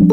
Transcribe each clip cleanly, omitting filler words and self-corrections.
Good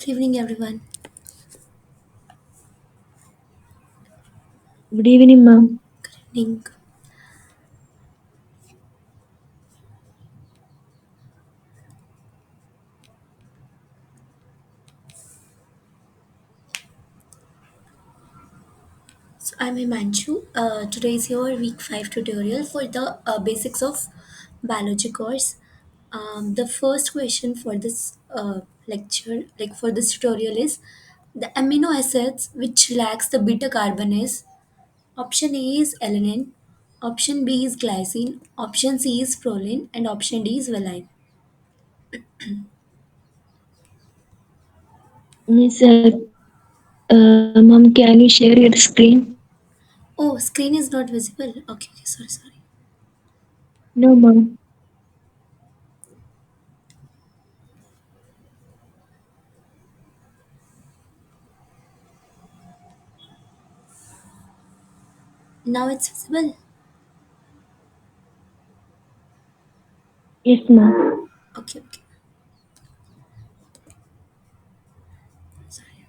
evening, everyone. Good evening, ma'am. Evening. So I'm Himanshu. Today is your week 5 tutorial for the basics of biology course. The first question for this lecture, like for this tutorial, is the amino acids which lacks the beta carbon is option A is alanine, option B is glycine, option C is proline, and option D is valine. Miss, ma'am, can you share your screen? Oh, screen is not visible. Okay, sorry. No, ma'am. Now it's visible. Yes, ma'am. Okay. Sorry.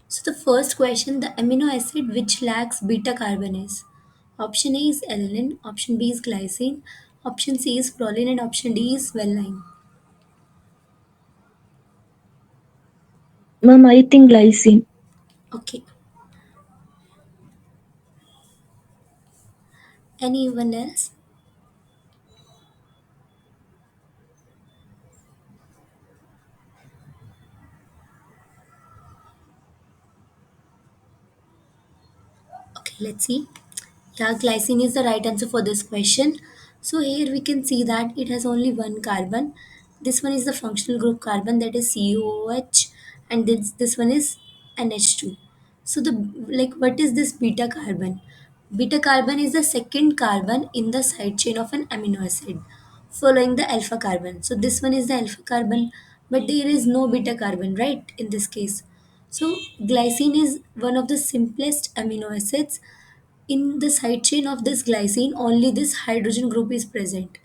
So the first question, the amino acid which lacks beta carbon is option A is alanine, option B is glycine, option C is proline, and option D is valine. Ma'am, I think glycine. Okay. Anyone else? Okay, let's see. Yeah, glycine is the right answer for this question. So here we can see that it has only one carbon. This one is the functional group carbon, that is COOH, and this one is NH2. So the like what is this beta carbon? Beta carbon is the second carbon in the side chain of an amino acid following the alpha carbon. So this one is the alpha carbon, but there is no beta carbon, right? In this case. So glycine is one of the simplest amino acids. In the side chain of this glycine only this hydrogen group is present,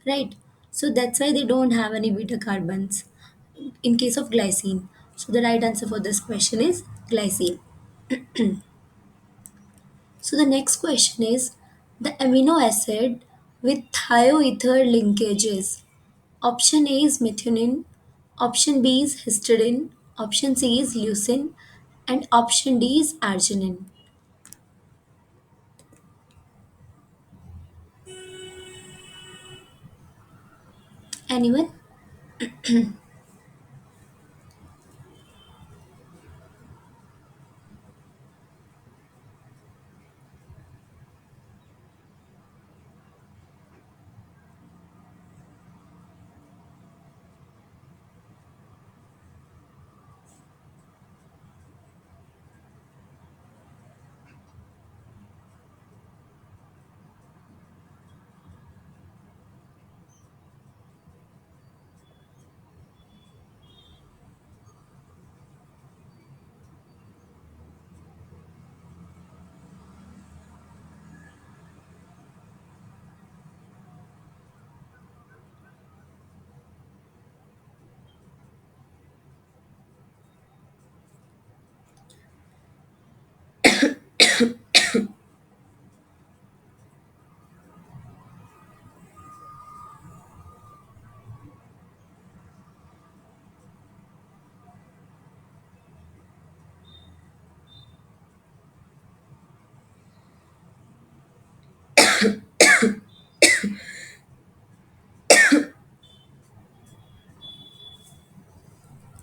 right? So that's why they don't have any beta carbons in case of glycine. So the right answer for this question is glycine. So the next question is the amino acid with thioether linkages. Option A is methionine, option B is histidine, option C is leucine, and option D is arginine. Anyone?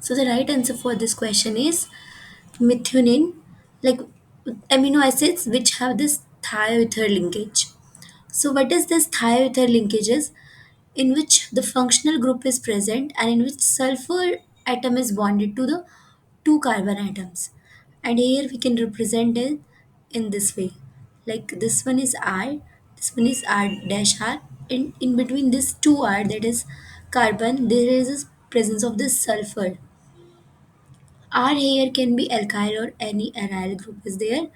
So the right answer for this question is methionine, like amino acids which have this thioether linkage. So what is this thioether linkages? In which the functional group is present and in which sulfur atom is bonded to the two carbon atoms. And here we can represent it in this way. Like this one is R, this one is R dash R, and in between this two R, that is carbon, there is a presence of this sulfur. R here can be alkyl or any aryl group is there,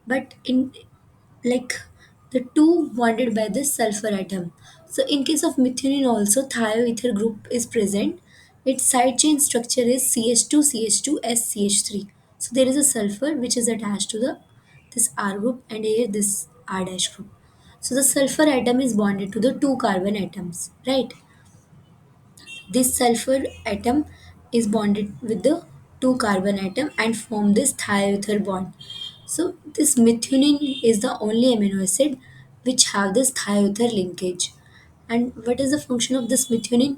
but in like the two bonded by the sulfur atom. So in case of methionine also thioether group is present. Its side chain structure is CH2 CH2 SCH3. So there is a sulfur which is attached to the this R group and here this R dash group. So the sulfur atom is bonded to the two carbon atoms, right? This sulfur atom is bonded with the two carbon atom and form this thioether bond. So this methionine is the only amino acid which have this thioether linkage. And what is the function of this methionine?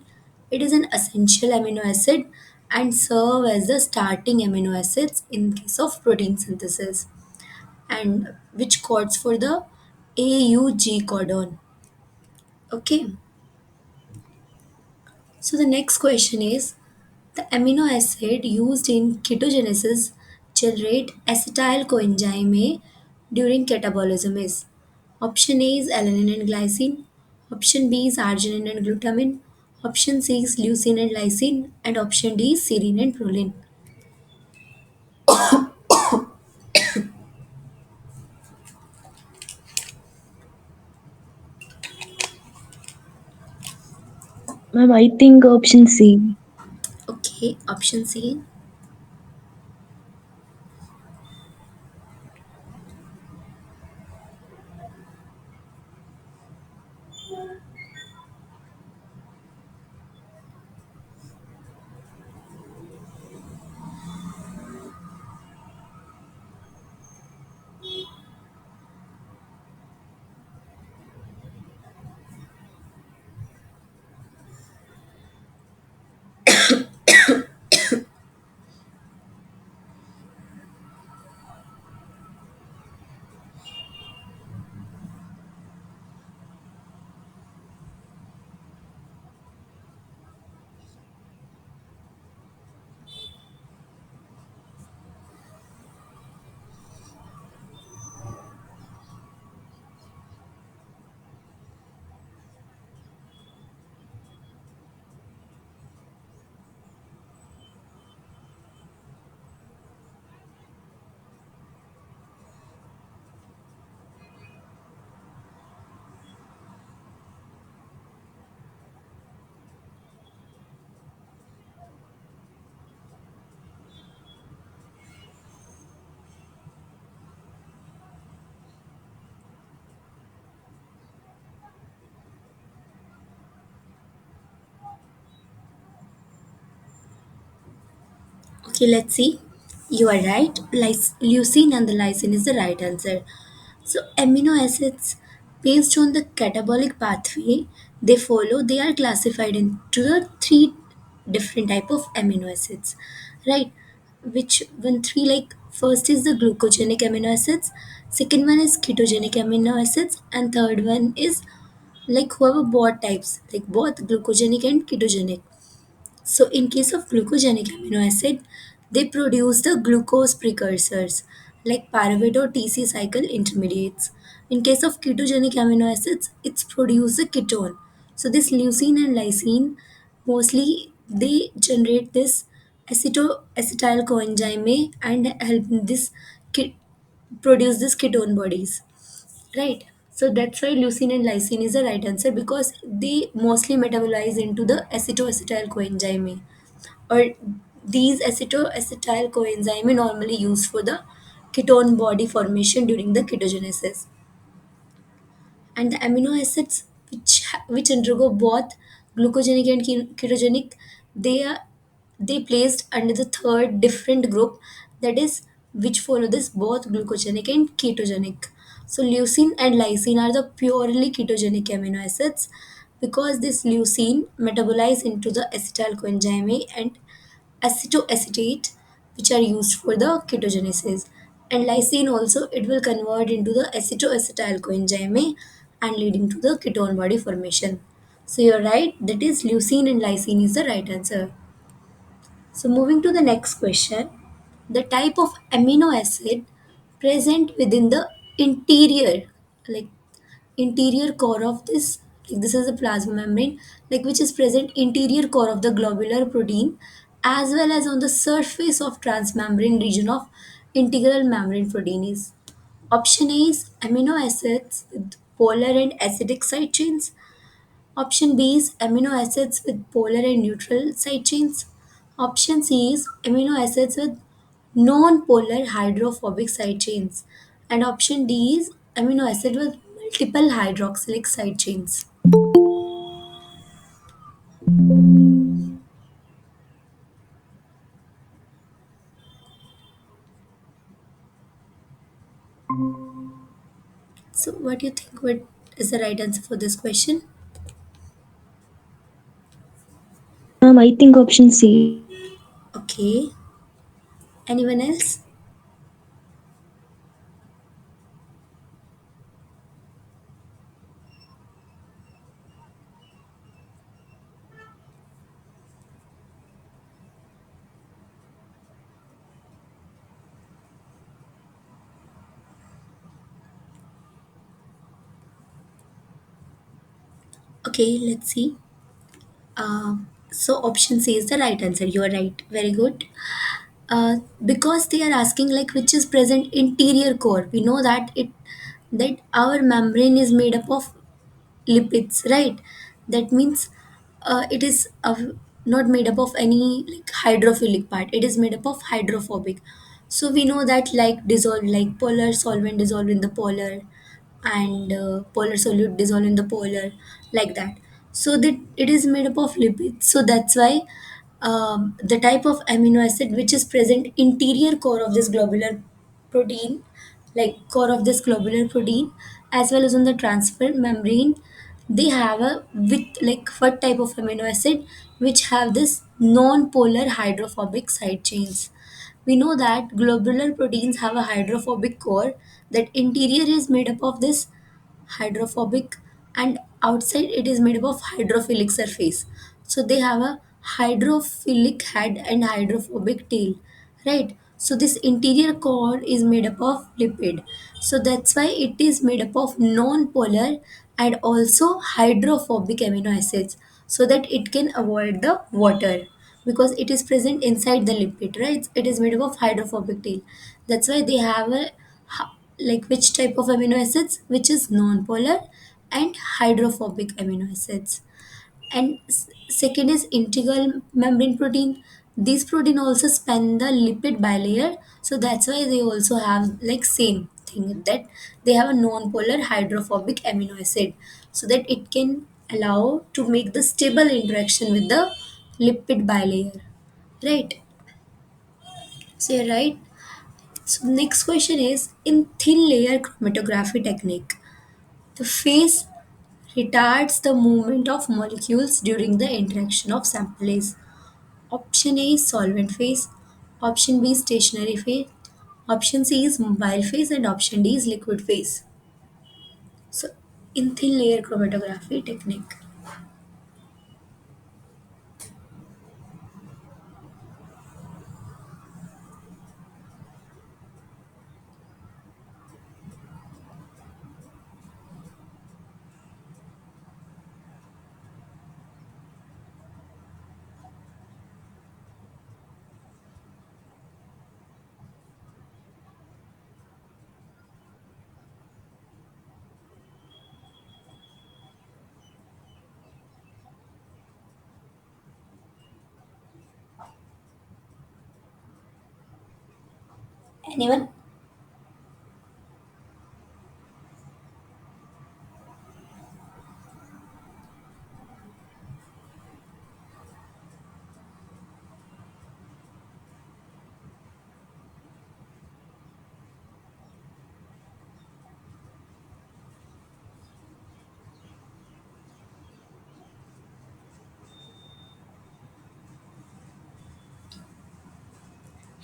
It is an essential amino acid and serve as the starting amino acids in case of protein synthesis and which codes for the AUG codon. Okay. So the next question is the amino acid used in ketogenesis generate acetyl coenzyme A during catabolism is option A is alanine and glycine, option B is arginine and glutamine, option C is leucine and lysine, and option D is serine and proline. Ma'am, I think option C. Okay, option C. Okay, let's see. You are right. Leucine and the lysine is the right answer. So amino acids based on the catabolic pathway they follow, they are classified into the three different type of amino acids, right? Which one three like first is the glucogenic amino acids, second one is ketogenic amino acids, and third one is like whoever both types like both glucogenic and ketogenic. So, in case of glucogenic amino acid, they produce the glucose precursors like pyruvate or TC cycle intermediates. In case of ketogenic amino acids, it's produce a ketone. So, this leucine and lysine mostly they generate this acetyl coenzyme A and help this ki- produce this ketone bodies, right? So that's why leucine and lysine is the right answer because they mostly metabolize into the acetoacetyl coenzyme A or these acetoacetyl coenzyme normally used for the ketone body formation during the ketogenesis. And the amino acids which undergo both glucogenic and ketogenic, they are they placed under the third different group, that is which follow this both glucogenic and ketogenic. So leucine and lysine are the purely ketogenic amino acids because this leucine metabolize into the acetyl coenzyme A and acetoacetate, which are used for the ketogenesis. And lysine also, it will convert into the acetoacetyl coenzyme A and leading to the ketone body formation. So you're right, that is leucine and lysine is the right answer. So moving to the next question, the type of amino acid present within the interior, like interior core of this, like this is a plasma membrane, like which is present interior core of the globular protein as well as on the surface of transmembrane region of integral membrane protein is. Option A is amino acids with polar and acidic side chains. Option B is amino acids with polar and neutral side chains. Option C is amino acids with non-polar hydrophobic side chains. And option D is amino acid with multiple hydroxylic side chains. So what do you think what is the right answer for this question? I think option C. Okay. Anyone else? Okay, let's see. So option C is the right answer. You are right. Very good. Because they are asking like which is present interior core. We know that that our membrane is made up of lipids, right? That means it is not made up of any like hydrophilic part. It is made up of hydrophobic. So we know that like dissolve like polar solvent dissolve in the polar and polar solute dissolve in the polar, like that. So that it is made up of lipids. So that's why the type of amino acid which is present interior core of this globular protein, like core of this globular protein, as well as on the transfer membrane, they have a with like what type of amino acid which have this non-polar hydrophobic side chains. We know that globular proteins have a hydrophobic core, that interior is made up of this hydrophobic and outside it is made up of hydrophilic surface. So they have a hydrophilic head and hydrophobic tail, right? So this interior core is made up of lipid. So that's why it is made up of non-polar and also hydrophobic amino acids, so that it can avoid the water, because it is present inside the lipid, right? It is made up of hydrophobic tail. That's why they have a like which type of amino acids which is non-polar and hydrophobic amino acids. And second is integral membrane protein. These protein also span the lipid bilayer, so that's why they also have like same thing, that they have a non-polar hydrophobic amino acid, so that it can allow to make the stable interaction with the lipid bilayer, right? So you're right. So next question is, in thin layer chromatography technique, the phase retards the movement of molecules during the interaction of samples. Option A is solvent phase, option B is stationary phase, option C is mobile phase, and option D is liquid phase. So in thin layer chromatography technique. Anyone?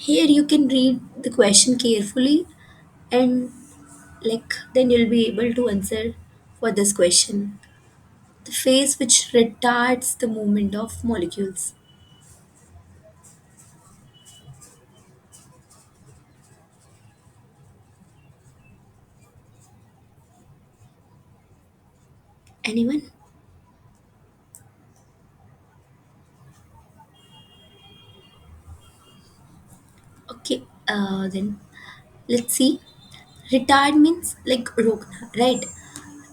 Here you can read the question carefully and then you'll be able to answer for this question. The phase which retards the movement of molecules. Anyone? Okay, then let's see. Retard means like rokna, right?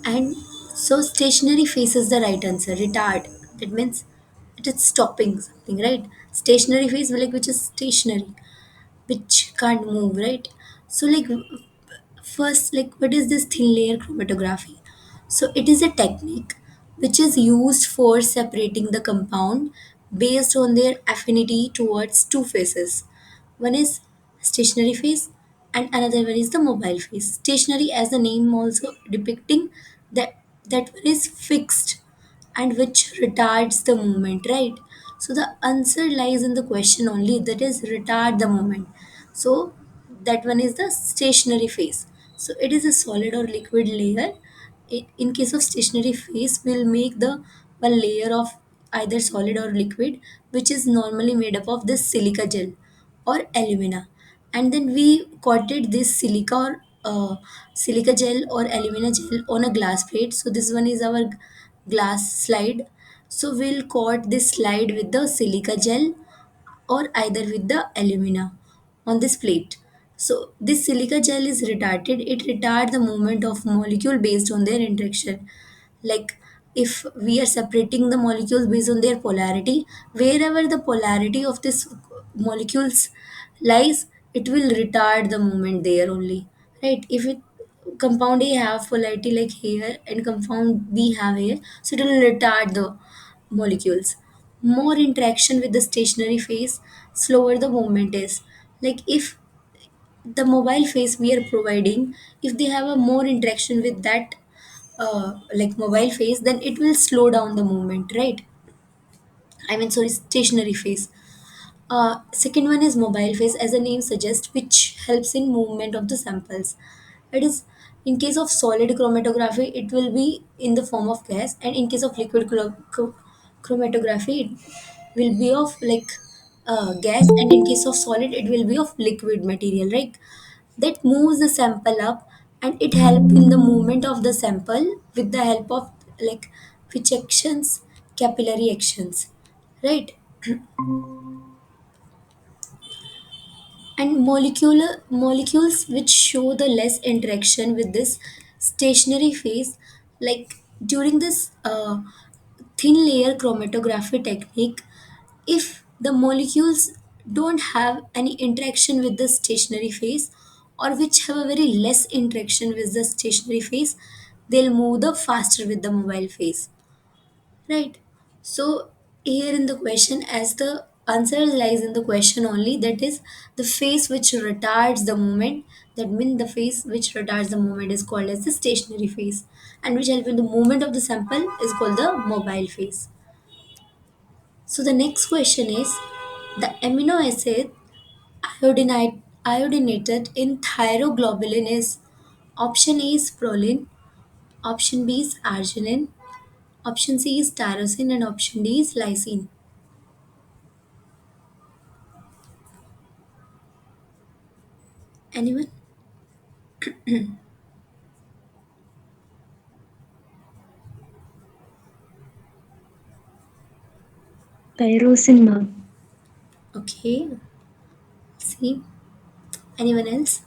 And so stationary phase is the right answer. Retard. That means it is stopping something, right? Stationary phase which is stationary, which can't move, right? So first, what is this thin layer chromatography? So it is a technique which is used for separating the compound based on their affinity towards two phases. One is stationary phase and another one is the mobile phase. Stationary, as the name also depicting, that one is fixed and which retards the movement, right? So the answer lies in the question only, that is retard the movement. So that one is the stationary phase. So it is a solid or liquid layer. In case of stationary phase, we'll make the one layer of either solid or liquid, which is normally made up of this silica gel or alumina, and then we coated this silica gel or alumina gel on a glass plate. So this one is our glass slide. So we'll coat this slide with the silica gel or either with the alumina on this plate. So this silica gel is retarded. It retards the movement of molecule based on their interaction. Like if we are separating the molecules based on their polarity, wherever the polarity of this molecules lies, it will retard the movement there only. Right? If it compound A have polarity like here and compound B have here, so it will retard the molecules. More interaction with the stationary phase, slower the movement is. Like if the mobile phase we are providing, if they have a more interaction with that mobile phase, then it will slow down the movement, right? I mean, sorry, stationary phase. Second one is mobile phase, as the name suggests, which helps in movement of the samples. It is in case of solid chromatography, it will be in the form of gas, and in case of liquid chromatography, it will be of gas, and in case of solid, it will be of liquid material, right? That moves the sample up, and it help in the movement of the sample with the help of like which actions, capillary actions, right? And molecular molecules which show the less interaction with this stationary phase, like during this thin layer chromatography technique, if the molecules don't have any interaction with the stationary phase, or which have a very less interaction with the stationary phase, they'll move the faster with the mobile phase, right? So here in the question, as the answer lies in the question only, that is the phase which retards the movement. That means the phase which retards the movement is called as the stationary phase, and which help in the movement of the sample is called the mobile phase. So the next question is the amino acid iodinated in thyroglobulin is option A is proline, option B is arginine, option C is tyrosine, and option D is lysine. Anyone? Tyrosine, ma'am. Okay, see. Anyone else?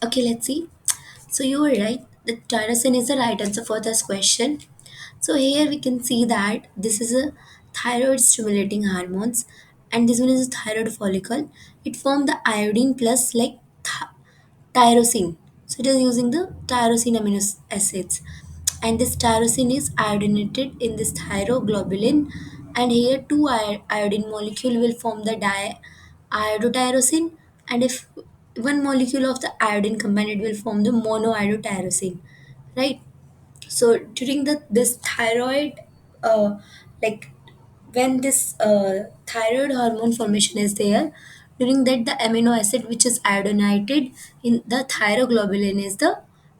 Okay, let's see. So you were right. The tyrosine is the right answer for this question. So here we can see that this is a thyroid stimulating hormones, and this one is a thyroid follicle. It forms the iodine plus like tyrosine. So it is using the tyrosine amino acids, and this tyrosine is iodinated in this thyroglobulin, and here two iodine molecule will form the iodotyrosine, and if one molecule of the iodine combined, it will form the monoiodotyrosine, right? So during the this thyroid like when this thyroid hormone formation is there, during that the amino acid which is iodinated in the thyroglobulin is the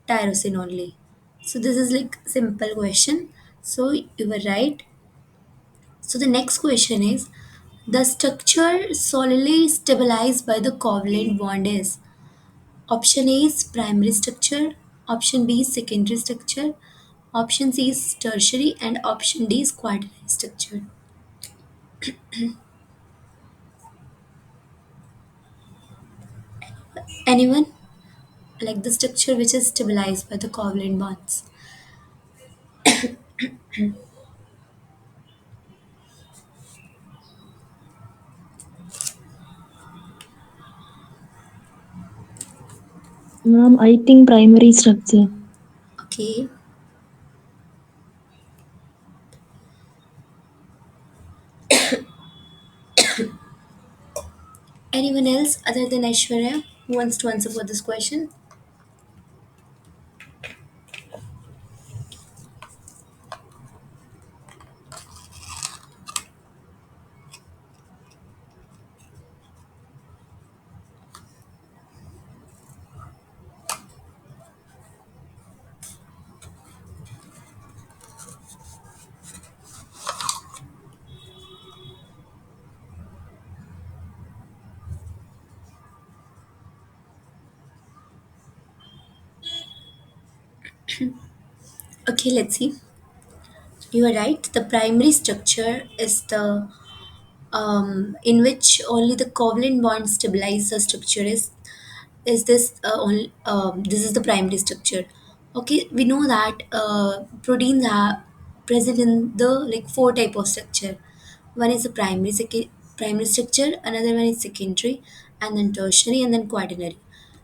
tyrosine only. So this is like simple question. So you were right. So the next question is, the structure solely stabilized by the covalent bond is. Option A is primary structure, option B is secondary structure, option C is tertiary, and option D is quaternary structure. Anyone? Like the structure which is stabilized by the covalent bonds. Ma'am, I think primary structure. Okay. Anyone else other than Aishwarya who wants to answer for this question? Okay, let's see. You are right. The primary structure is the in which only the covalent bond stabilize the structure is this only this is the primary structure. Okay, we know that proteins are present in the like four type of structure. One is the primary structure, another one is secondary, and then tertiary, and then quaternary.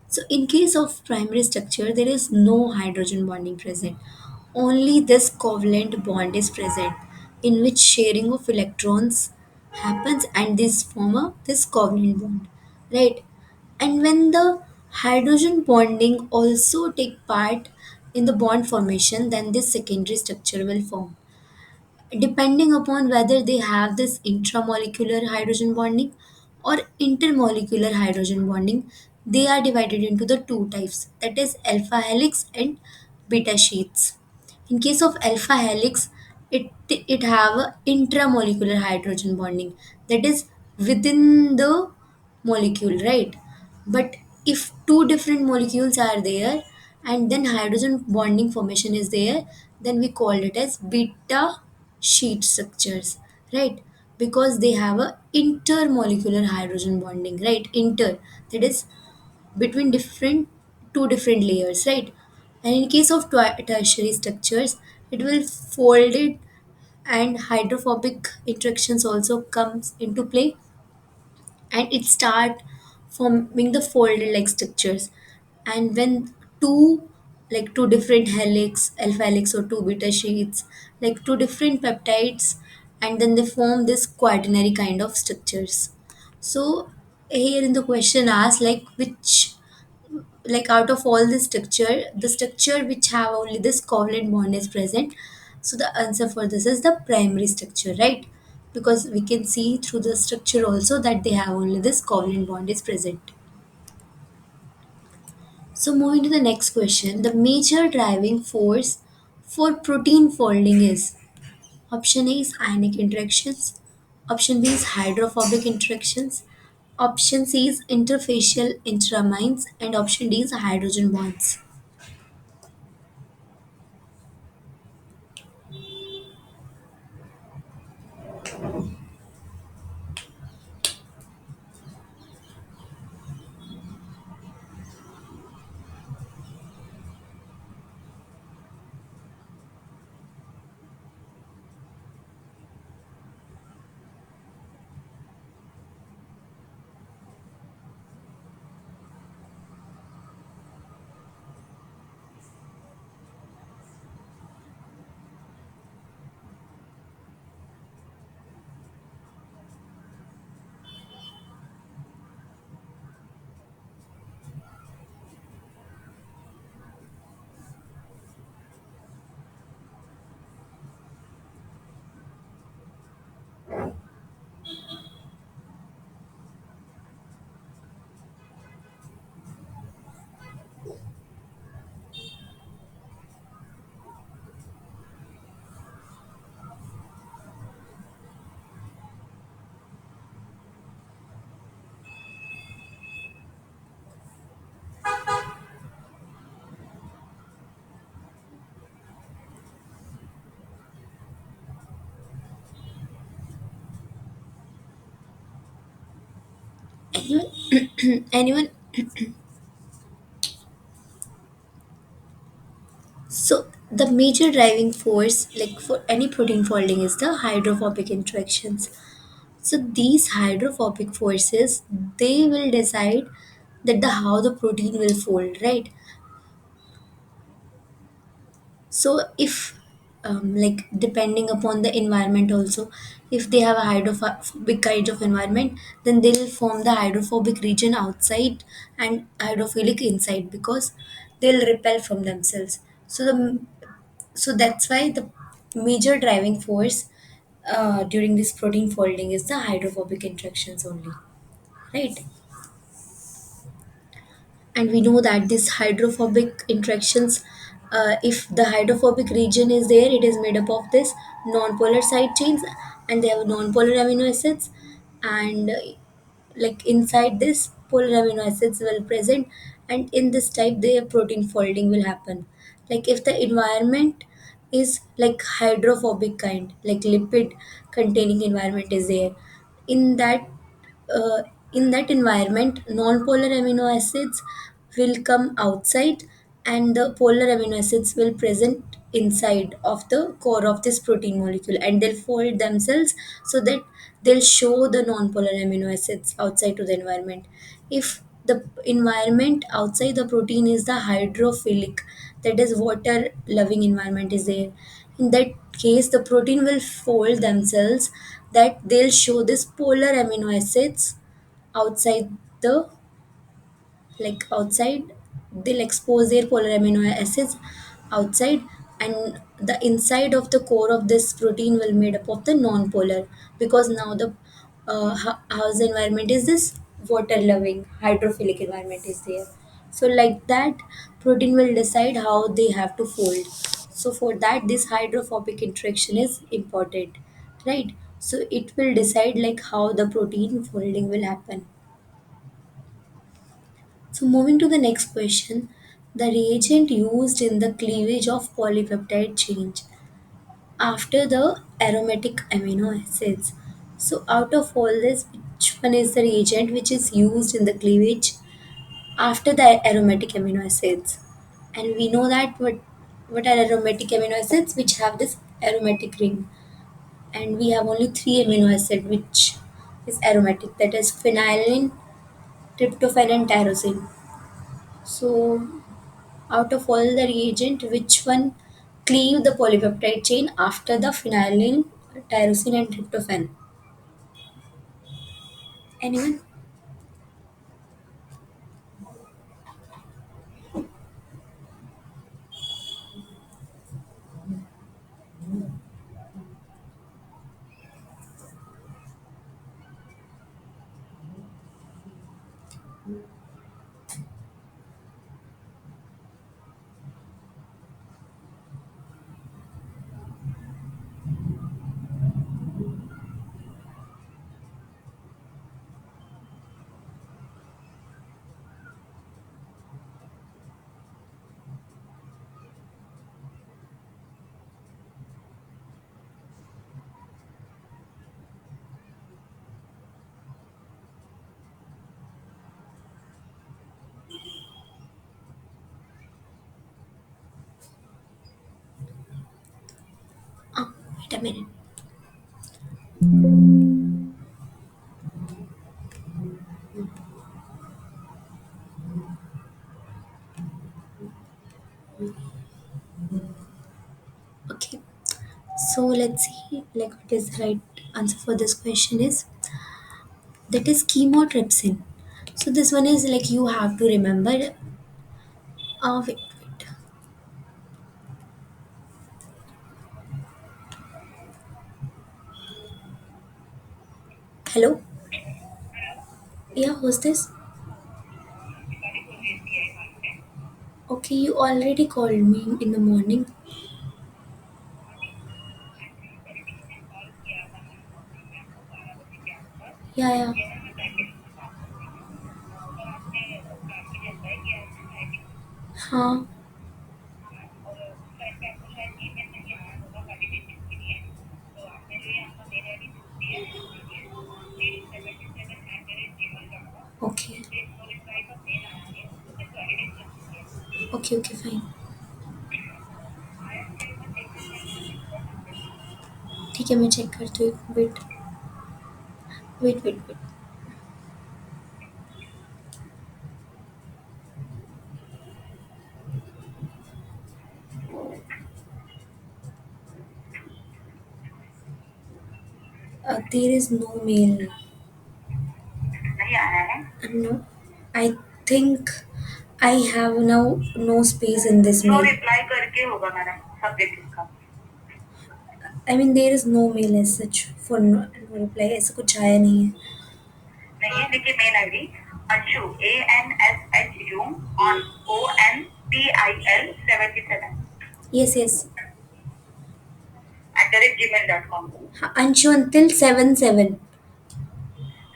So in case of primary structure, there is no hydrogen bonding present. Only this covalent bond is present, in which sharing of electrons happens, and this form a this covalent bond, right? And when the hydrogen bonding also take part in the bond formation, then this secondary structure will form. Depending upon whether they have this intramolecular hydrogen bonding or intermolecular hydrogen bonding, they are divided into the two types, that is alpha helix and beta sheets. In case of alpha helix, it have a intramolecular hydrogen bonding, that is within the molecule, right? But if two different molecules are there and then hydrogen bonding formation is there, then we call it as beta sheet structures, right? Because they have a intermolecular hydrogen bonding, right? Inter, that is between different two different layers, right? And in case of tertiary structures, it will fold it, and hydrophobic interactions also comes into play, and it start forming the folded like structures. And when two two different helix, alpha helix or two beta sheets, like two different peptides, and then they form this quaternary kind of structures. So here in the question asks like which, like out of all this structure, the structure which have only this covalent bond is present. So the answer for this is the primary structure, right? Because we can see through the structure also that they have only this covalent bond is present. So moving to the next question, the major driving force for protein folding is. Option A is ionic interactions, option B is hydrophobic interactions, option C is interfacial interamines, and option D is hydrogen bonds. Anyone? Anyone? So the major driving force, like for any protein folding, is the hydrophobic interactions. So these hydrophobic forces, they will decide that the how the protein will fold, right? So if like depending upon the environment also, if they have a hydrophobic kind of environment, then they'll form the hydrophobic region outside and hydrophilic inside because they'll repel from themselves. So that's why the major driving force during this protein folding is the hydrophobic interactions only, right? And we know that this hydrophobic interactions, if the hydrophobic region is there, it is made up of this non-polar side chains, and they have non-polar amino acids, and like inside this polar amino acids will present, and in this type the protein folding will happen. Like if the environment is like hydrophobic kind, like lipid containing environment is there, in that uh, in that environment non-polar amino acids will come outside, and the polar amino acids will present inside of the core of this protein molecule, and they'll fold themselves so that they'll show the non-polar amino acids outside to the environment. If the environment outside the protein is the hydrophilic, that is water loving environment is there, in that case the protein will fold themselves, that they'll show this polar amino acids outside the, like outside, they'll expose their polar amino acids outside, and the inside of the core of this protein will made up of the non-polar, because now the house environment is this water loving hydrophilic environment is there. So like that protein will decide how they have to fold. So for that this hydrophobic interaction is important, right? So it will decide like how the protein folding will happen. So moving to the next question, the reagent used in the cleavage of polypeptide change after the aromatic amino acids. So out of all this, which one is the reagent which is used in the cleavage after the aromatic amino acids? And we know that what are aromatic amino acids which have this aromatic ring, and we have only three amino acid which is aromatic, that is phenylalanine, tryptophan, and tyrosine. So out of all the reagent, which one cleave the polypeptide chain after the phenylalanine, tyrosine, and tryptophan? Anyone? Oh, wait a minute. Okay, so let's see like what is the right answer for this question is, that is chemotrypsin. So this one is like you have to remember. Wait. Hello. Yeah, who's this? Okay, you already called me in the morning. Yeah, yeah. हाँ. Okay okay fine. ठीक है मैं check करती हूँ. Wait wait wait wait. There is no mail. नहीं आया है. No. I think I have now no space in this no mail. Reply करके होगा मैडम सब्जेक्ट इसका. I mean there is no mail as such for no reply. ऐसा कुछ आया नहीं है. नहीं है. देखिए mail ID Anshu ANSHU on ONTIL 77 Yes yes. @gmail.com. हाँ, Anshu until 7 7.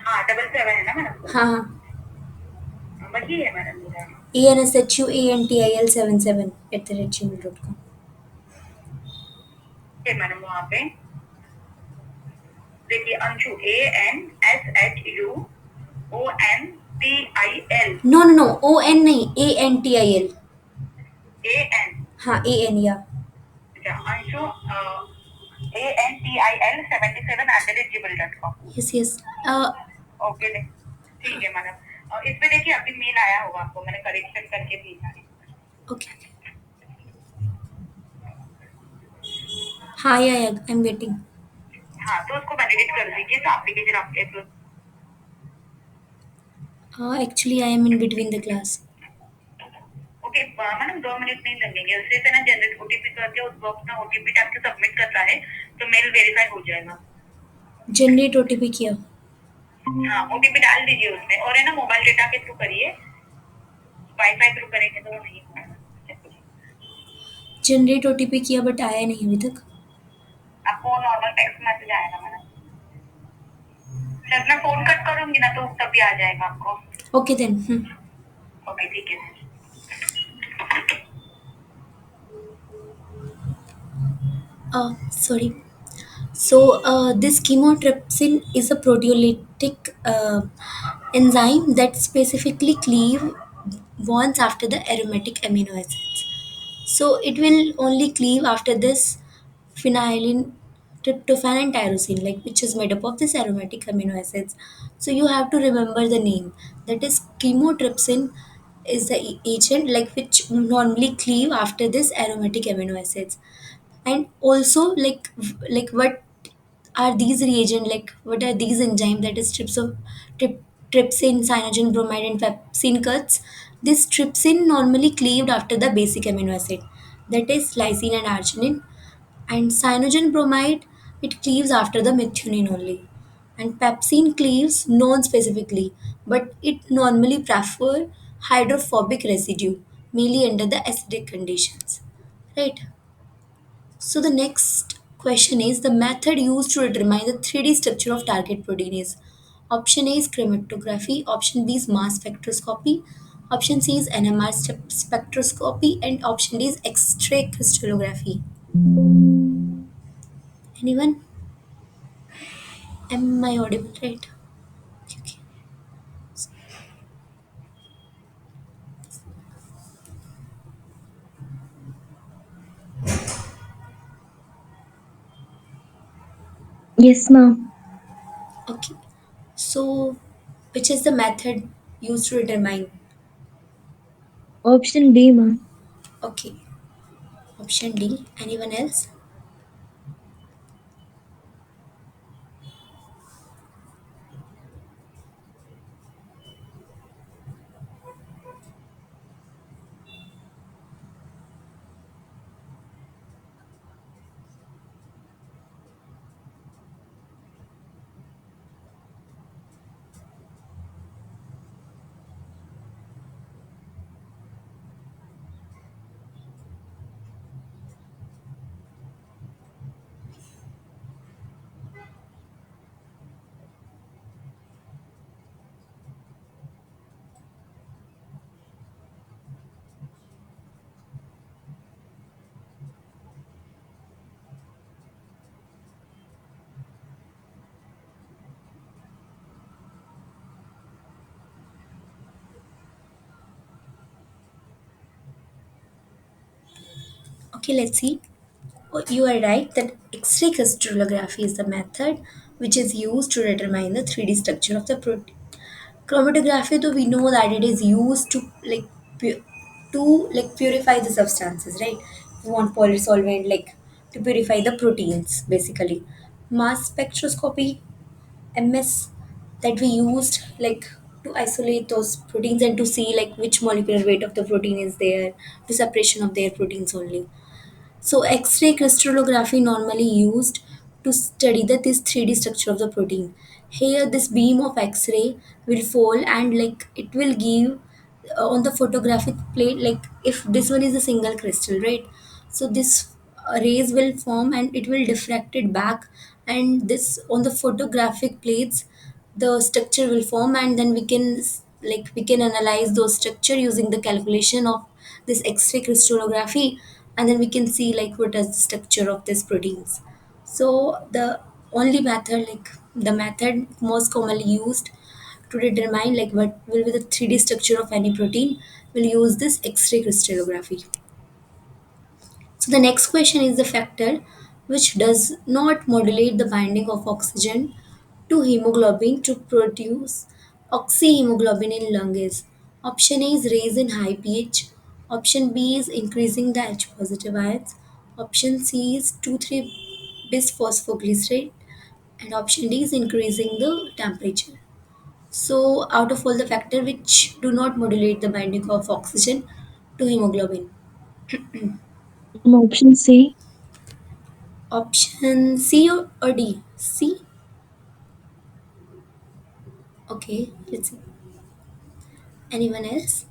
हाँ 77 है ना मैडम. हाँ हाँ. वही है मैडम मेरा. ANSHUANTIL 77 @gmail.com. है मैडम वहाँ पे. देखिए Anshu ANSHU ONTIL No no no. ON नहीं. ANTIL. AN. हाँ AN या. अच्छा Anshu ANTIL 77 @gmail.com. Yes yes. Okay ठीक है मैडम. इस पे देखिए अभी मेल आया होगा आपको. मैंने करेक्शन करके भेजा है. Okay okay. हाँ या I'm waiting. हाँ तो उसको वैलिडेट कर दीजिए तो एप्लीकेशन आपके. Actually I am in between the class. Okay madam 2 minute नहीं लगेंगे. उससे से ना जनरेट ओटीपी करके उस बॉक्स में ओटीपी टाइप के सबमिट करता है तो मेल वेरीफाई हो जाएगा. जनरेट OTP किया. हाँ ओटीपी डाल दीजिए उसमें. और है ना मोबाइल डेटा के थ्रू करिए. वाईफाई थ्रू करेंगे तो वो नहीं होगा. जनरेट OTP किया बट आया नहीं अभी तक. आपको नॉर्मल टेक्स्ट मैसेज आएगा मैडम. जब मैं फोन कट करूंगी ना तो तभी आ जाएगा आपको. Okay then. ओके ठीक है. Sorry. So, this chymotrypsin is a proteolytic enzyme that specifically cleave bonds after the aromatic amino acids. So, it will only cleave after this phenylalanine, tryptophan, and tyrosine, like which is made up of this aromatic amino acids. So, you have to remember the name. That is chymotrypsin is the agent like which normally cleave after this aromatic amino acids. And also like what are these reagent, like what are these enzyme, that is trypsin, cyanogen bromide, and pepsin cuts. This trypsin normally cleaved after the basic amino acid, that is lysine and arginine. And cyanogen bromide, it cleaves after the methionine only. And pepsin cleaves non-specifically, but it normally prefer hydrophobic residue, mainly under the acidic conditions, right? So the next question is the method used to determine the 3D structure of target protein is. Option A is chromatography, option B is mass spectroscopy, option C is NMR spectroscopy, and option D is X-ray crystallography. Anyone? Am I audible, right? Okay, okay. Yes, ma'am. Okay. So which is the method used to determine? Option D, ma'am. Okay. Option D. Anyone else? Okay, let's see. Oh, you are right that X-ray crystallography is the method which is used to determine the 3D structure of the protein. Chromatography, though we know that it is used to pu- purify the substances, right? We want polysolvent to purify the proteins basically. Mass spectroscopy, MS, that we used to isolate those proteins and to see which molecular weight of the protein is there, to separation of their proteins only. So X-ray crystallography normally used to study this 3D structure of the protein. Here this beam of X-ray will fall and it will give on the photographic plate, if this one is a single crystal, right? So this rays will form and it will diffract it back, and this on the photographic plates the structure will form, and then we can analyze those structure using the calculation of this X-ray crystallography, and then we can see what is the structure of these proteins. So the only method, the method most commonly used to determine what will be the 3D structure of any protein, will use this X-ray crystallography. So the next question is the factor which does not modulate the binding of oxygen to hemoglobin to produce oxyhemoglobin in lung is. Option A is raise in high pH. Option B is increasing the H positive ions. Option C is 2,3 bisphosphoglycerate. And option D is increasing the temperature. So out of all the factors which do not modulate the binding of oxygen to hemoglobin. Option C. Option C or D? C? Okay, let's see. Anyone else?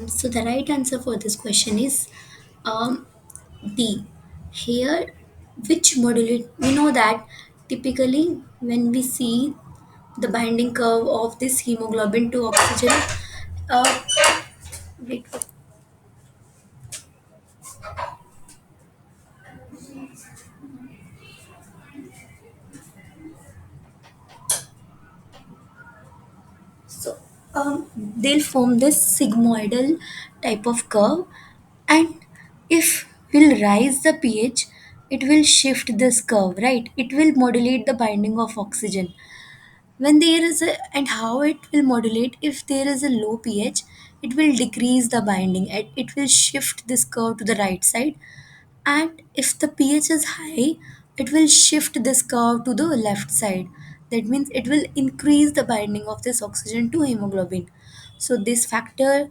So the right answer for this question is um, D. Here, which modulate? We know that typically when we see the binding curve of this hemoglobin to oxygen, uh, wait, so they'll form this sigmoidal type of curve, and if we'll rise the pH, it will shift this curve, right? It will modulate the binding of oxygen. When there is a, and how it will modulate, if there is a low pH, it will decrease the binding and it will shift this curve to the right side, and if the pH is high, it will shift this curve to the left side. That means it will increase the binding of this oxygen to hemoglobin. So this factor,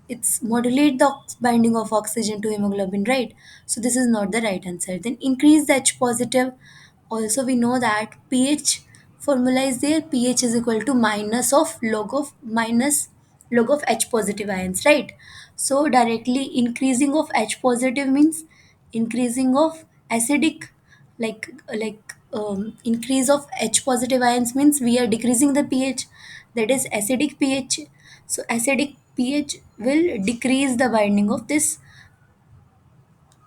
it's modulate the binding of oxygen to hemoglobin, right? So this is not the right answer. Then increase the H positive. Also we know that pH formula is there. pH is equal to minus log of H positive ions, right? So directly increasing of H positive means increasing of acidic, increase of H positive ions means we are decreasing the pH, that is acidic pH. So acidic pH will decrease the binding of this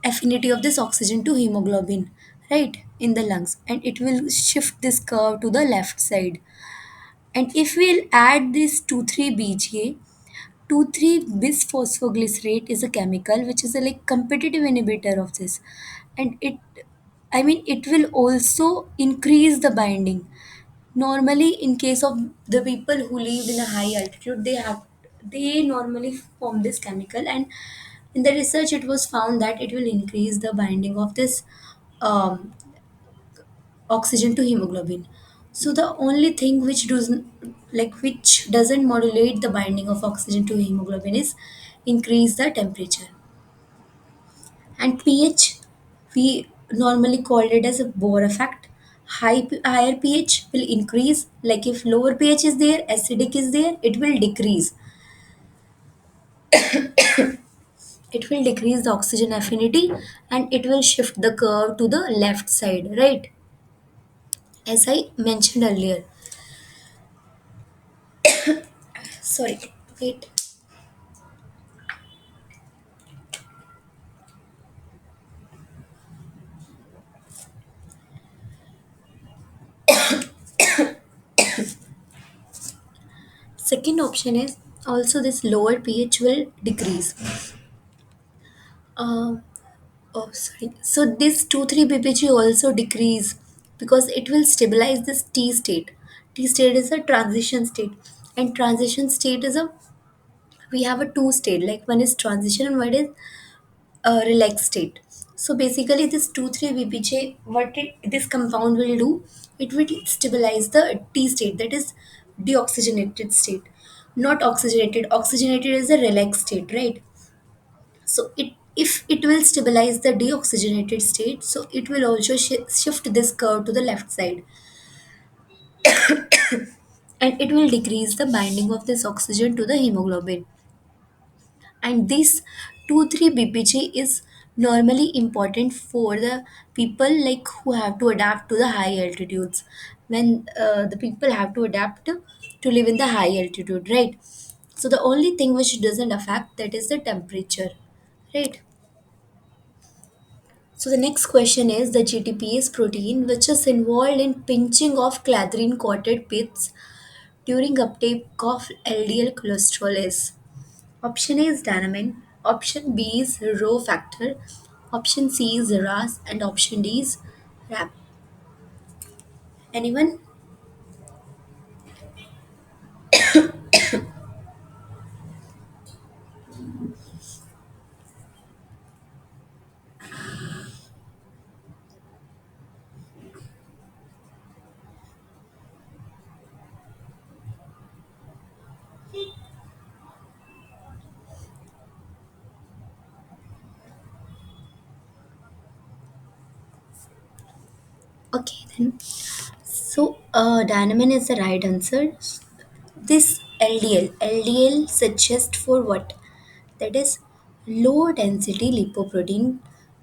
affinity of this oxygen to hemoglobin, right, in the lungs, and it will shift this curve to the left side. And if we'll add this 2,3-BGA, 2,3-bisphosphoglycerate is a chemical which is a competitive inhibitor of this, and it will also increase the binding. Normally, in case of the people who live in a high altitude, they normally form this chemical, and in the research, it was found that it will increase the binding of this um, oxygen to hemoglobin. So the only thing which doesn't modulate the binding of oxygen to hemoglobin is increase the temperature. And pH, we normally called it as a Bohr effect. Higher pH will increase, like if lower pH is there, acidic is there, it will decrease. It will decrease the oxygen affinity and it will shift the curve to the left side, right? As I mentioned earlier. Sorry, wait. Second option is also this lower pH will decrease. Uh, oh, sorry. So this 2,3 ppg also decrease because it will stabilize this T state. T state is a transition state, and transition state is a, we have a two state, like one is transition and one is relaxed state. So basically, this 2,3 ppj, this compound will do, it will stabilize the T state, that is deoxygenated state, not oxygenated. Oxygenated is a relaxed state, right? So it, if it will stabilize the deoxygenated state, so it will also shift this curve to the left side, and it will decrease the binding of this oxygen to the hemoglobin. And this 2,3 ppg is normally important for the people like who have to adapt to the high altitudes, when the people have to adapt to live in the high altitude, right? So the only thing which doesn't affect, that is the temperature, right? So the next question is the GTPase protein, which is involved in pinching of cladrine coated pits during uptake of LDL cholesterol is. Option A is Danamin, option B is Rho factor, option C is RAS, and option D is RAP. Anyone? Okay then. So Danamin is the right answer. This LDL suggests for what? That is low density lipoprotein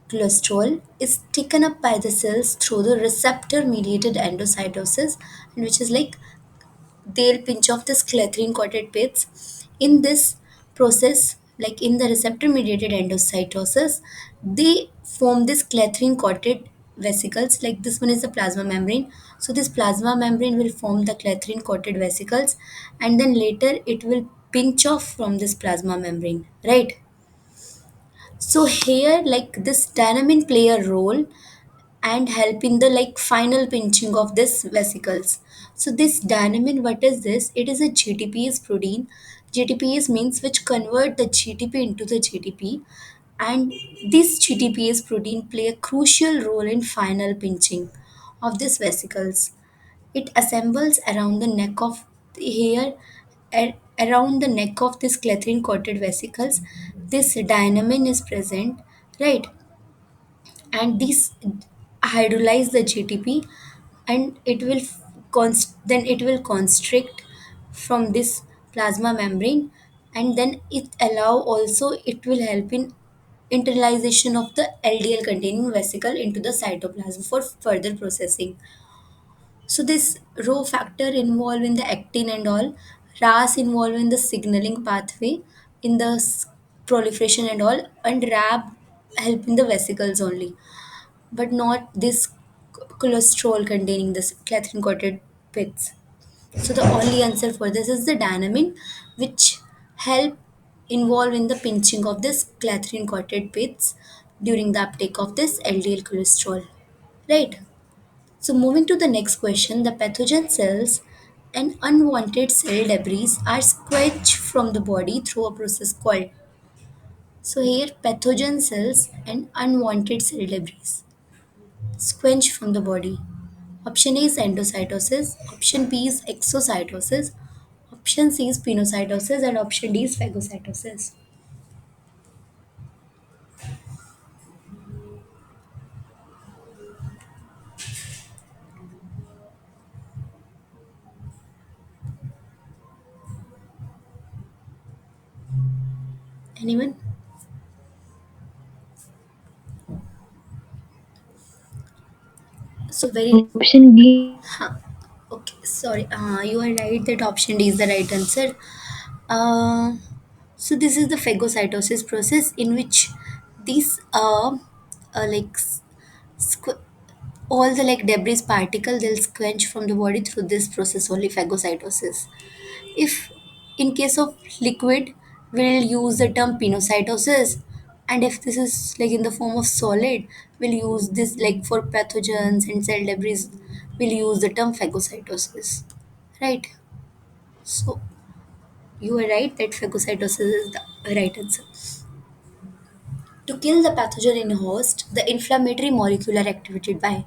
cholesterol is taken up by the cells through the receptor mediated endocytosis, and which is like they'll pinch off this clathrine coated pits. In this process, like in the receptor mediated endocytosis, they form this clathrine coated vesicles, like this one is the plasma membrane. So this plasma membrane will form the clathrine coated vesicles, and then later it will pinch off from this plasma membrane, right? So here, like this dynamine play a role and help in the like final pinching of this vesicles. So this dynamine, what is this? It is a GTPase protein. GTPase means which convert the GTP into the GTP, and this GTPase protein play a crucial role in final pinching of these vesicles. It assembles around the neck of the hair, around the neck of this clathrine coated vesicles. This dynamine is present, right? And these hydrolyze the GTP, and it will then it will constrict from this plasma membrane, and then it allow also, it will help in internalization of the LDL containing vesicle into the cytoplasm for further processing. So this rho factor involved in the actin and all, RAS involved in the signaling pathway in the proliferation and all, and RAB help in the vesicles only, but not this cholesterol containing this clathrine coated pits. So the only answer for this is the dynamine, which help involve in the pinching of this clathrine coated pits during the uptake of this LDL cholesterol. Right. So moving to the next question, the pathogen cells and unwanted cell debris are squelched from the body through a process called. So here pathogen cells and unwanted cell debris squelched from the body. Option A is endocytosis, option B is exocytosis, option C is pinocytosis, and option D is phagocytosis. Anyone? So very Option D. huh. Okay, sorry. You are right that option D is the right answer. Uh, so this is the phagocytosis process in which these like squ- all the like debris particle they'll squelch from the body through this process only, phagocytosis. If in case of liquid, we'll use the term pinocytosis, and if this is like in the form of solid, we'll use this like for pathogens and cell debris, we'll use the term phagocytosis. Right? So you are right that phagocytosis is the right answer. To kill the pathogen in host, the inflammatory molecule are activated by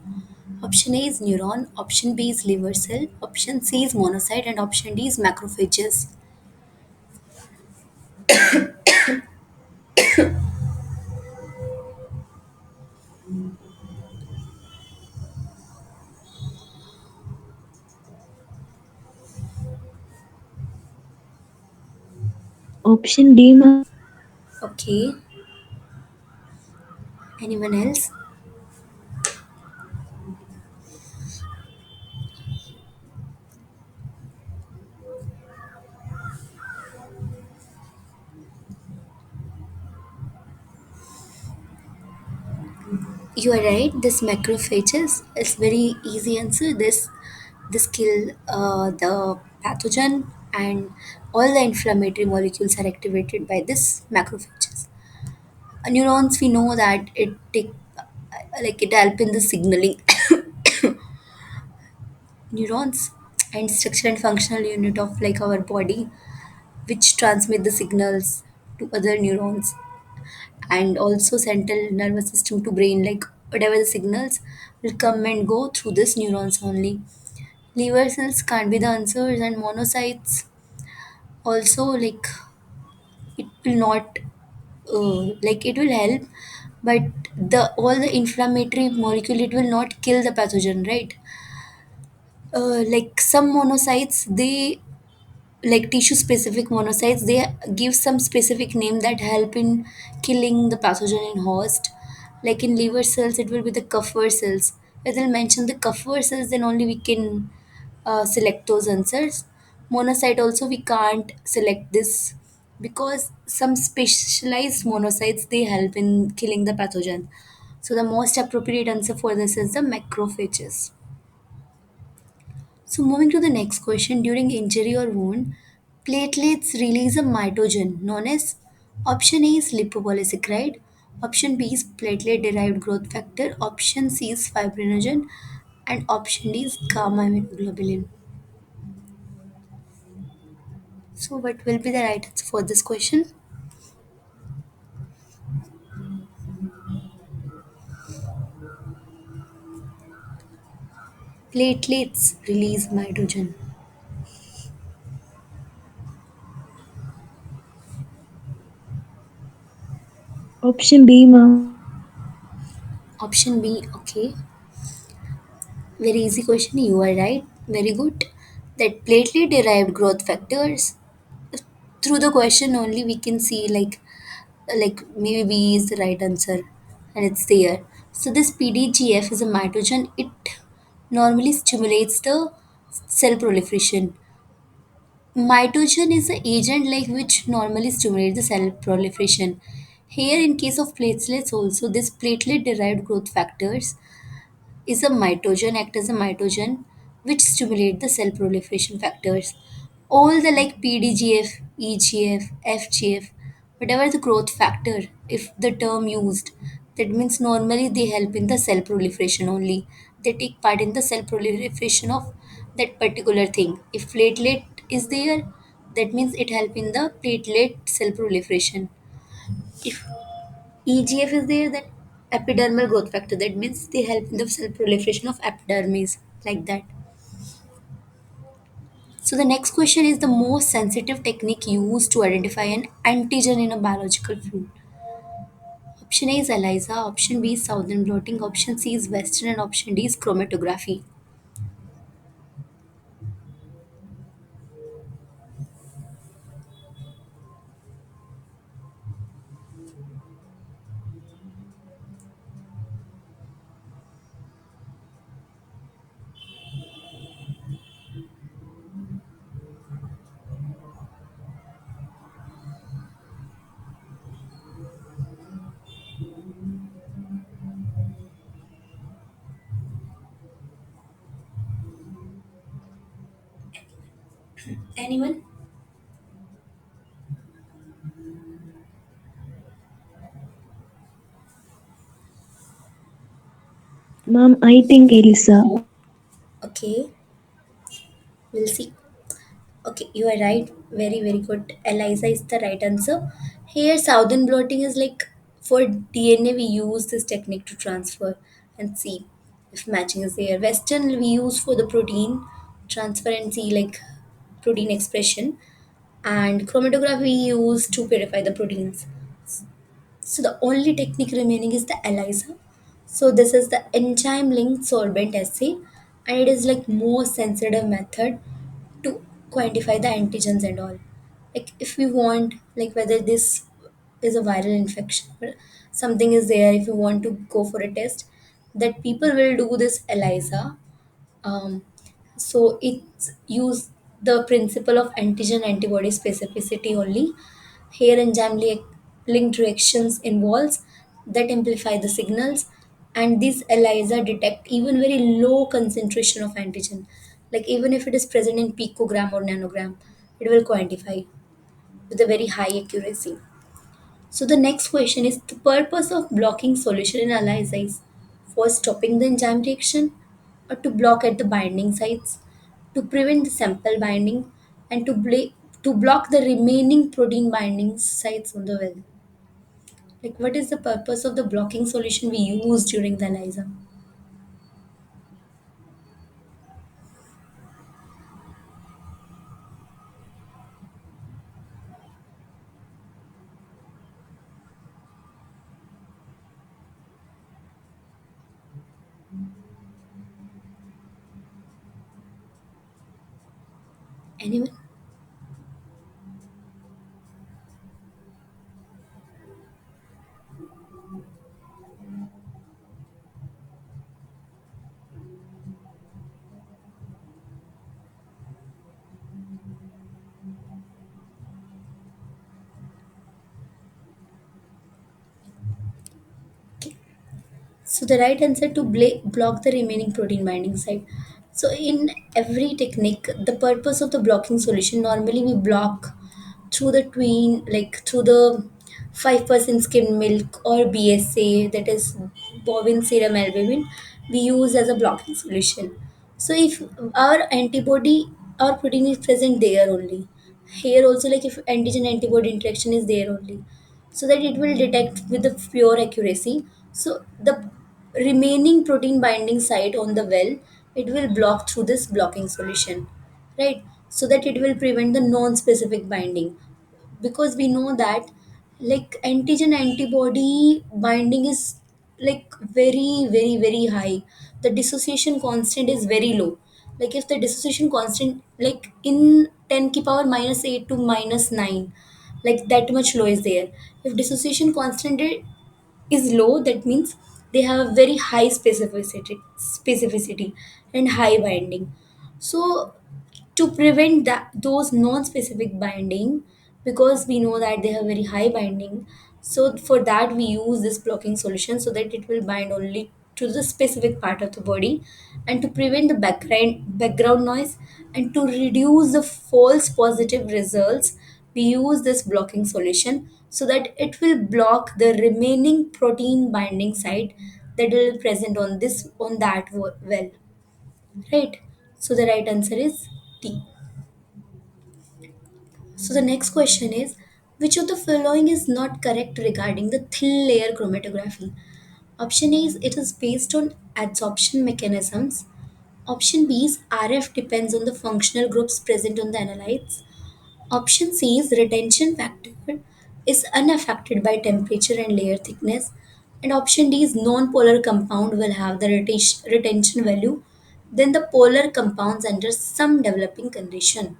option A is neuron, option B is liver cell, option C is monocyte, and option D is macrophages. Option D, ma'am. Okay, anyone else? You are right. This macrophages is very easy answer. This kill the pathogen, and all the inflammatory molecules are activated by this macrophages. Neurons, we know that it take like it help in the signaling neurons and structure and functional unit of like our body, which transmit the signals to other neurons, and also central nervous system to brain, like whatever the signals will come and go through this neurons only. Liver cells can't be the answers, and monocytes also, like it will not like it will help, but the all the inflammatory molecule, it will not kill the pathogen, right? Like some monocytes, they like tissue specific monocytes, they give some specific name that help in killing the pathogen in host. Like in liver cells, it will be the Kupffer cells. If they'll mention the Kupffer cells, then only we can select those answers. Monocyte also we can't select this, because some specialized monocytes, they help in killing the pathogen. So the most appropriate answer for this is the macrophages. So moving to the next question, during injury or wound, platelets release a mitogen known as option A is lipopolysaccharide, option B is platelet derived growth factor, option C is fibrinogen, and option D is gamma immunoglobulin. So what will be the right answer for this question? Platelets release mitogen. Option B, ma'am. Option B, okay. Very easy question. You are right. Very good. That platelet derived growth factors, through the question only we can see like maybe B is the right answer, and it's there. So this PDGF is a mitogen. It normally stimulates the cell proliferation. Mitogen is an agent like which normally stimulates the cell proliferation. Here in case of platelets also, this platelet derived growth factors is a mitogen, act as a mitogen which stimulate the cell proliferation factors. All the like PDGF, EGF, FGF, whatever the growth factor, if the term used, that means normally they help in the cell proliferation only. They take part in the cell proliferation of that particular thing. If platelet is there, that means it help in the platelet cell proliferation. If EGF is there, that epidermal growth factor, that means they help in the cell proliferation of epidermis, like that. So the next question is the most sensitive technique used to identify an antigen in a biological fluid. Option A is ELISA, option B is Southern blotting, option C is Western, and option D is chromatography. Anyone? Ma'am, I think Elisa. Okay, we'll see. Okay, you are right. Very, very good. Eliza is the right answer. Here, southern blotting is like for DNA, we use this technique to transfer and see if matching is there. Western we use for the protein transfer and see like protein expression. And chromatography we use to purify the proteins. So the only technique remaining is the ELISA. So this is the enzyme linked solvent assay, and it is like more sensitive method to quantify the antigens and all. Like if we want like whether this is a viral infection or something is there, if you want to go for a test, that people will do this ELISA. Um, so it's use the principle of antigen antibody specificity only. Here enzyme linked reactions involves that amplify the signals, and these ELISA detect even very low concentration of antigen. Like even if it is present in picogram or nanogram, it will quantify with a very high accuracy. So the next question is the purpose of blocking solution in ELISA is for stopping the enzyme reaction or to block at the binding sites, to prevent the sample binding, and to block the remaining protein binding sites on the well. Like what is the purpose of the blocking solution we use during the ELISA? Anyone? So the right answer to block the remaining protein binding site. So in every technique, the purpose of the blocking solution normally we block through the tween, like through the 5% skim milk or BSA, that is bovine serum albumin, we use as a blocking solution. So if our antibody or protein is present there only, here also like if antigen antibody interaction is there only, so that it will detect with the pure accuracy. So the remaining protein binding site on the well, it will block through this blocking solution, right? So that it will prevent the non-specific binding, because we know that like antigen antibody binding is like very very very high. The dissociation constant is very low. Like if the dissociation constant like in 10 ki power minus 8 to minus 9, like that much low is there. If dissociation constant is low, that means they have very high specificity and high binding. So to prevent those non-specific binding, because we know that they have very high binding, so for that we use this blocking solution so that it will bind only to the specific part of the body, and to prevent the background noise and to reduce the false positive results, we use this blocking solution so that it will block the remaining protein binding site that will present on this on that well, right? So the right answer is D. So the next question is, which of the following is not correct regarding the thin layer chromatography? Option A is it is based on adsorption mechanisms. Option B is RF depends on the functional groups present on the analytes. Option C is retention factor is unaffected by temperature and layer thickness. And option D is non-polar compound will have the retention value than the polar compounds under some developing condition,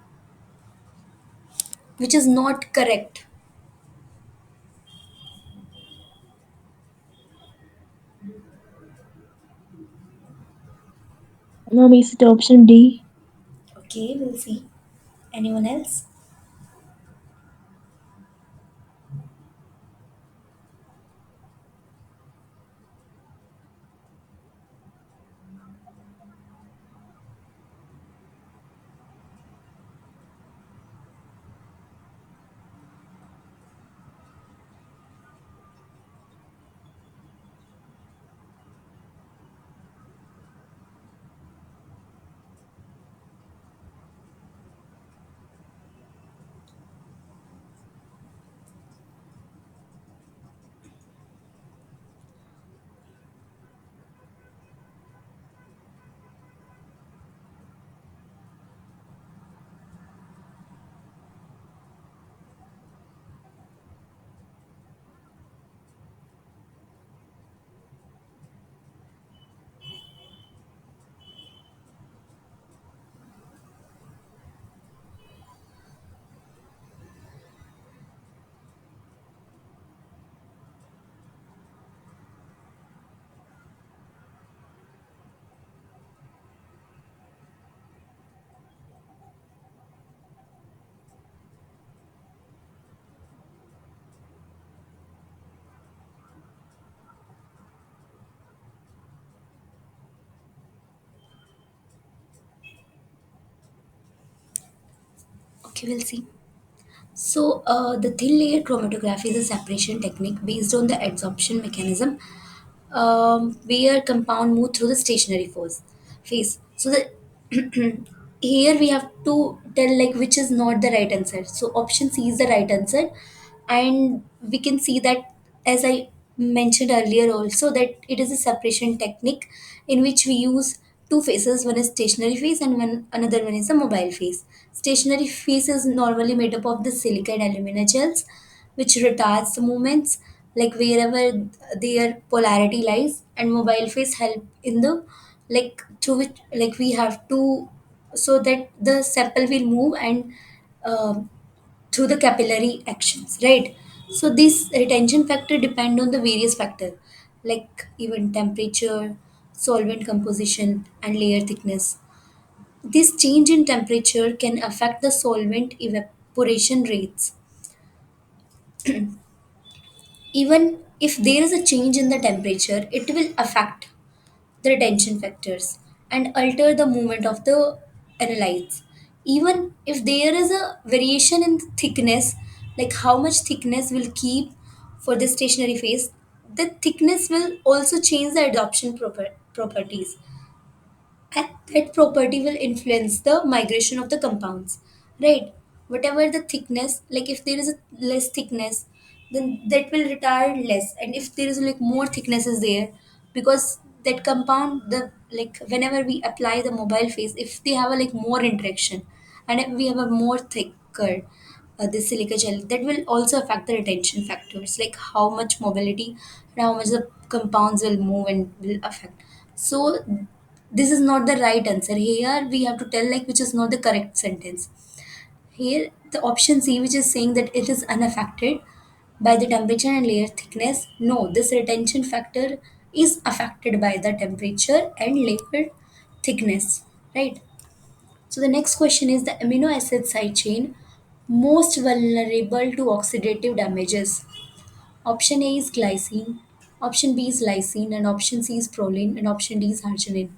which is not correct. Ma'am, is it option D? Okay, we'll see. Anyone else? Okay, we'll see. So, the thin layer chromatography is a separation technique based on the adsorption mechanism where compound move through the stationary phase. So, the here we have to tell like which is not the right answer. So, option C is the right answer, and we can see that as I mentioned earlier also that it is a separation technique in which we use two phases, one is stationary phase and one another one is a mobile phase. Stationary phase is normally made up of the silica and alumina gels which retards the movements like wherever their polarity lies, and mobile phase help in the like through which like we have to so that the sample will move and um through the capillary actions, right? So this retention factor depend on the various factor like even temperature, solvent composition, and layer thickness. This change in temperature can affect the solvent evaporation rates. Even if there is a change in the temperature, it will affect the retention factors and alter the movement of the analytes. Even if there is a variation in thickness, like how much thickness will keep for the stationary phase, the thickness will also change the adsorption properties, and that property will influence the migration of the compounds, right? Whatever the thickness, like if there is a less thickness, then that will retard less, and if there is like more thickness is there, because that compound the like whenever we apply the mobile phase, if they have a like more interaction and if we have a more thicker the silica gel, that will also affect the retention factors like how much mobility and how much the compounds will move and will affect. So this is not the right answer. Here we have to tell like which is not the correct sentence. Here the option C, which is saying that it is unaffected by the temperature and layer thickness. No, this retention factor is affected by the temperature and layer thickness, right? So the next question is the amino acid side chain most vulnerable to oxidative damages. Option A is glycine, option B is lysine, and option C is proline, and option D is arginine.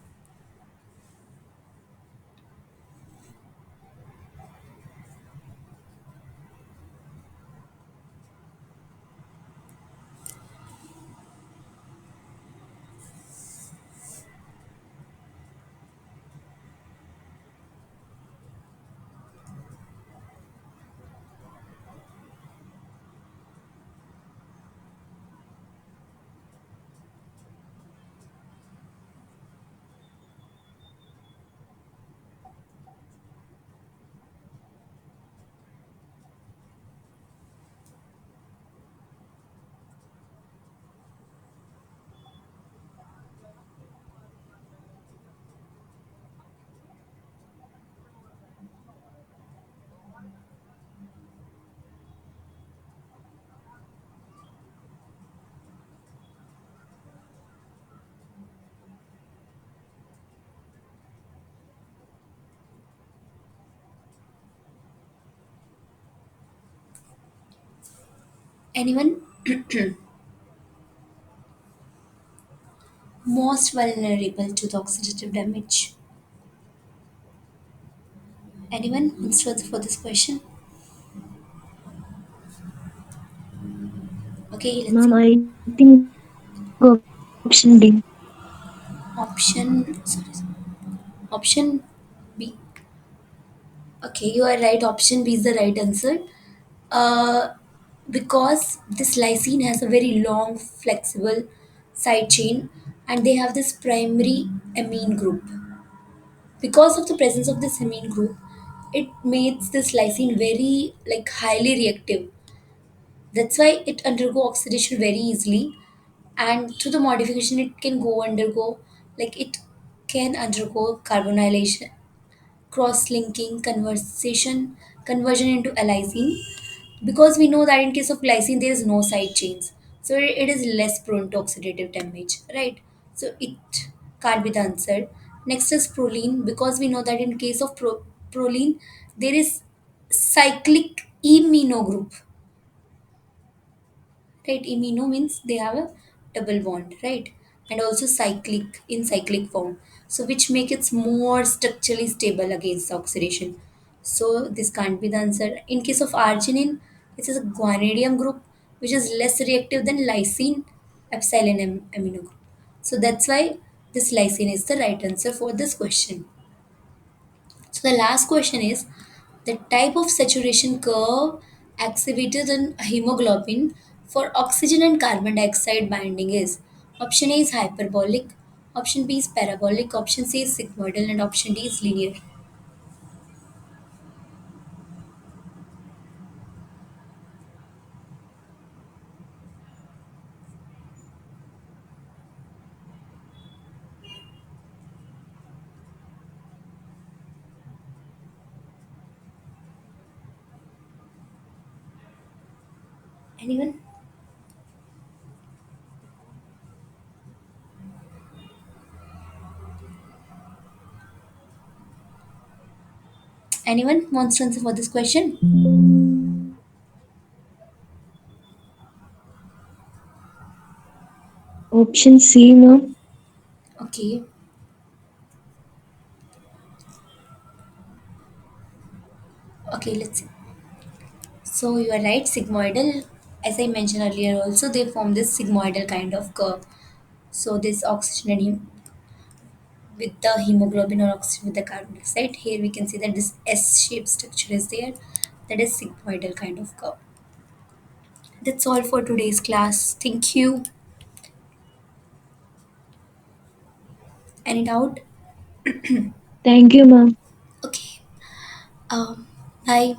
Anyone? Most vulnerable to the oxidative damage. Anyone wants to answer for this question? Okay, let's Ma'am, see. I think option D. Sorry. Option B. Okay, you are right. Option B is the right answer. Uh, because this lysine has a very long, flexible side chain, and they have this primary amine group. Because of the presence of this amine group, it makes this lysine very like highly reactive. That's why it undergo oxidation very easily, and through the modification, it can go undergo like it can undergo carbonylation, cross-linking, conversion into lysine, because we know that in case of glycine there is no side chains, so it is less prone to oxidative damage, right? So it can't be the answer. Next is proline, because we know that in case of proline there is cyclic imino group, right? Imino means they have a double bond, right? And also cyclic in cyclic form, so which make it more structurally stable against the oxidation. So this can't be the answer. In case of arginine, it is a guanidinium group which is less reactive than lysine epsilon amino group. So that's why this lysine is the right answer for this question. So the last question is the type of saturation curve exhibited in hemoglobin for oxygen and carbon dioxide binding is option A is hyperbolic, option B is parabolic, option C is sigmoidal, and option D is linear. Anyone? Anyone wants to answer for this question? Option C, ma'am. Okay, okay, let's see. So you are right, sigmoidal. As I mentioned earlier, also they form this sigmoidal kind of curve. So this oxygen and with the hemoglobin or oxygen with the carbon dioxide. Here we can see that this S-shaped structure is there. That is sigmoidal kind of curve. That's all for today's class. Thank you. Any doubt? Thank you, ma'am. Okay. Um, Bye.